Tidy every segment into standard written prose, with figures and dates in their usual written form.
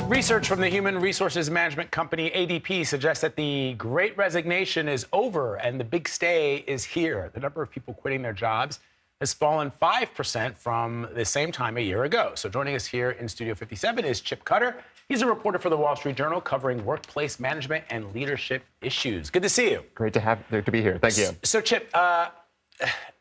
Research from the human resources management company ADP suggests that the Great Resignation is over and the big stay is here. The number of people quitting their jobs has fallen 5% from the same time a year ago. So joining us here in Studio 57 is Chip Cutter. He's a reporter for the Wall Street Journal covering workplace management and leadership issues. Good to see you. Great to be here. Thank you. So Chip,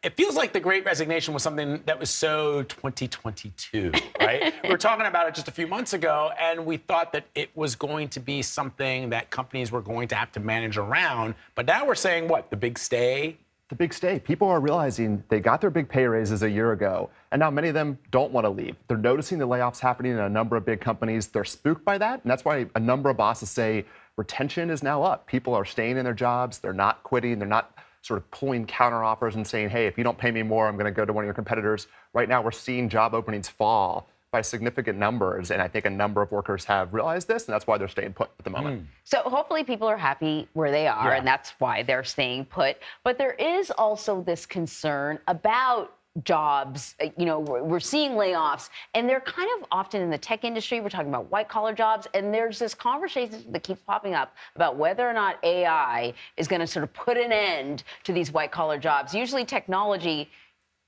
it feels like the Great Resignation was something that was so 2022, right? We were talking about it just a few months ago, and we thought that it was going to be something that companies were going to have to manage around. But now we're saying, what, the big stay? The big stay. People are realizing they got their big pay raises a year ago, and now many of them don't want to leave. They're noticing the layoffs happening in a number of big companies. They're spooked by that, and that's why a number of bosses say retention is now up. People are staying in their jobs. They're not quitting. They're not sort of pulling counter offers and saying, hey, if you don't pay me more, I'm going to go to one of your competitors. Right now, we're seeing job openings fall by significant numbers, and I think a number of workers have realized this, and that's why they're staying put at the moment. So hopefully people are happy where they are, and that's why they're staying put. But there is also this concern about jobs. You know, we're seeing layoffs, and they're kind of often in the tech industry. We're talking about white-collar jobs, and there's this conversation that keeps popping up about whether or not AI is going to sort of put an end to these white-collar jobs. Usually technology,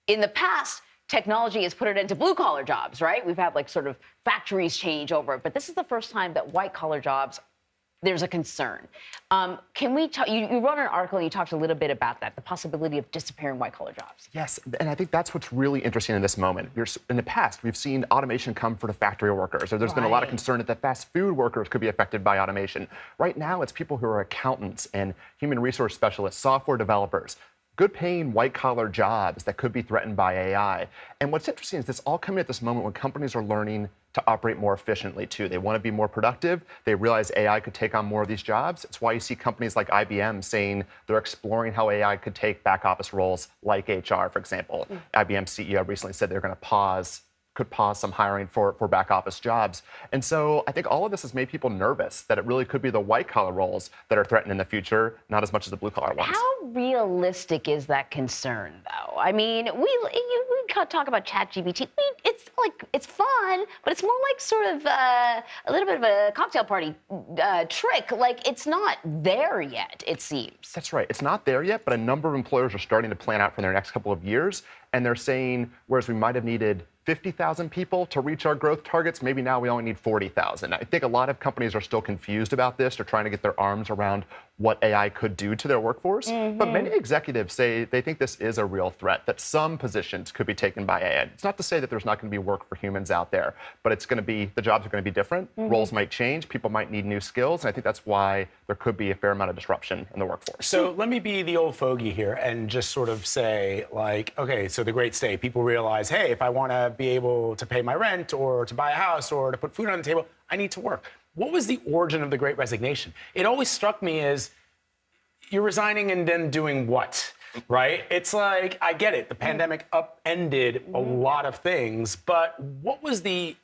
in the past, technology has put it into blue-collar jobs, right? We've had like sort of factories change over it, but this is the first time that white-collar jobs, there's a concern. Can we talk, you wrote an article and you talked a little bit about that, the possibility of disappearing white-collar jobs. Yes, and I think that's what's really interesting in this moment. In the past, we've seen automation come for the factory workers, or there's been a lot of concern that the fast food workers could be affected by automation. Right now, it's people who are accountants and human resource specialists, software developers, good-paying white-collar jobs that could be threatened by AI. And what's interesting is this all coming at this moment when companies are learning to operate more efficiently, too. They want to be more productive. They realize AI could take on more of these jobs. It's why you see companies like IBM saying they're exploring how AI could take back-office roles like HR, for example. IBM CEO recently said they're going to could pause some hiring for back office jobs. And so I think all of this has made people nervous that it really could be the white collar roles that are threatened in the future, not as much as the blue collar ones. How realistic is that concern, though? I mean, we talk about ChatGPT. It's fun, but it's more like sort of a little bit of a cocktail party trick. Like, it's not there yet, it seems. That's right. It's not there yet, but a number of employers are starting to plan out for their next couple of years. And they're saying, whereas we might have needed 50,000 people to reach our growth targets, maybe now we only need 40,000. I think a lot of companies are still confused about this. They're trying to get their arms around what AI could do to their workforce. But many executives say they think this is a real threat, that some positions could be taken by AI. It's not to say that there's not going to be work for humans out there, but it's going to be, the jobs are going to be different. Roles might change. People might need new skills. And I think that's why there could be a fair amount of disruption in the workforce. So let me be the old fogey here and just sort of say, like, okay, so the great stay, people realize, hey, if I want to be able to pay my rent or to buy a house or to put food on the table, I need to work. What was the origin of the Great Resignation? It always struck me as you're resigning and then doing what, right? It's like, I get it. The pandemic upended a lot of things, but what was the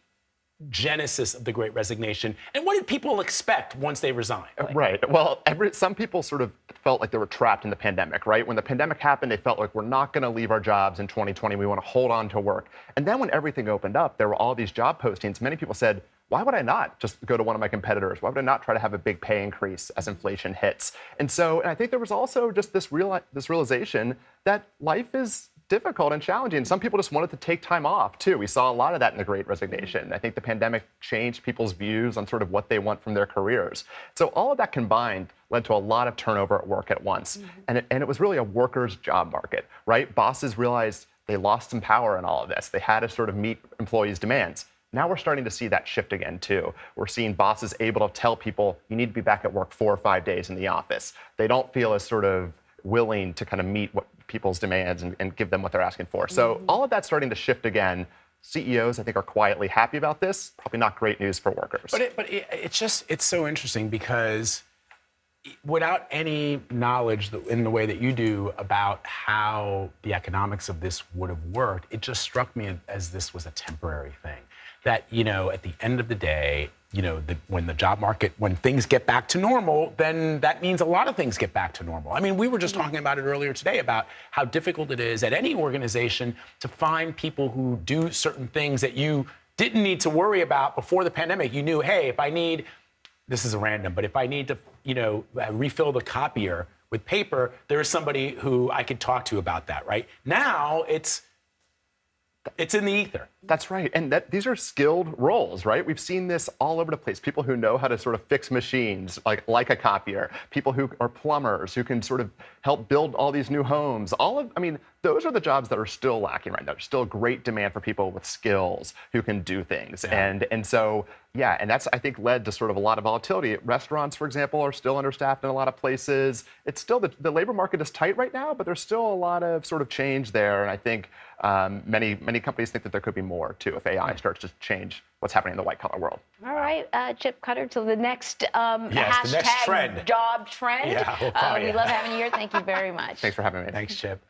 genesis of the Great Resignation, and what did people expect once they resigned? Right. Well, some people sort of felt like they were trapped in the pandemic, right? When the pandemic happened, they felt like we're not going to leave our jobs in 2020. We want to hold on to work. And then when everything opened up, there were all these job postings. Many people said, why would I not just go to one of my competitors? Why would I not try to have a big pay increase as inflation hits? And I think there was also just this realization that life is difficult and challenging. Some people just wanted to take time off, too. We saw a lot of that in the Great Resignation. I think the pandemic changed people's views on sort of what they want from their careers. So all of that combined led to a lot of turnover at work at once. And it was really a workers' job market, right? Bosses realized they lost some power in all of this. They had to sort of meet employees' demands. Now we're starting to see that shift again, too. We're seeing bosses able to tell people, you need to be back at work 4 or 5 days in the office. They don't feel as sort of willing to kind of meet what people's demands and give them what they're asking for. So all of that's starting to shift again. CEOs, I think, are quietly happy about this. Probably not great news for workers. But it's so interesting because without any knowledge in the way that you do about how the economics of this would have worked, it just struck me as this was a temporary thing. That, you know, at the end of the day, you know, when the job market, when things get back to normal, then that means a lot of things get back to normal. I mean, we were just talking about it earlier today about how difficult it is at any organization to find people who do certain things that you didn't need to worry about before the pandemic. You knew, hey, if I need, this is random, but if I need to, refill the copier with paper, there is somebody who I could talk to about that, right? Now it's in the ether. That's right. And these are skilled roles, right? We've seen this all over the place. People who know how to sort of fix machines, like a copier. People who are plumbers, who can sort of help build all these new homes. Those are the jobs that are still lacking right now. There's still great demand for people with skills who can do things. Yeah. And so, yeah, and that's, I think, led to sort of a lot of volatility. Restaurants, for example, are still understaffed in a lot of places. It's still, the labor market is tight right now, but there's still a lot of sort of change there. And I think many companies think that there could be more, too, if AI starts to change what's happening in the white-collar world. All right, Chip Cutter, to the next the next hashtag trend. job trend. Yeah, we'll call we you. love having you here. Thank you very much. Thanks for having me. Thanks, Chip.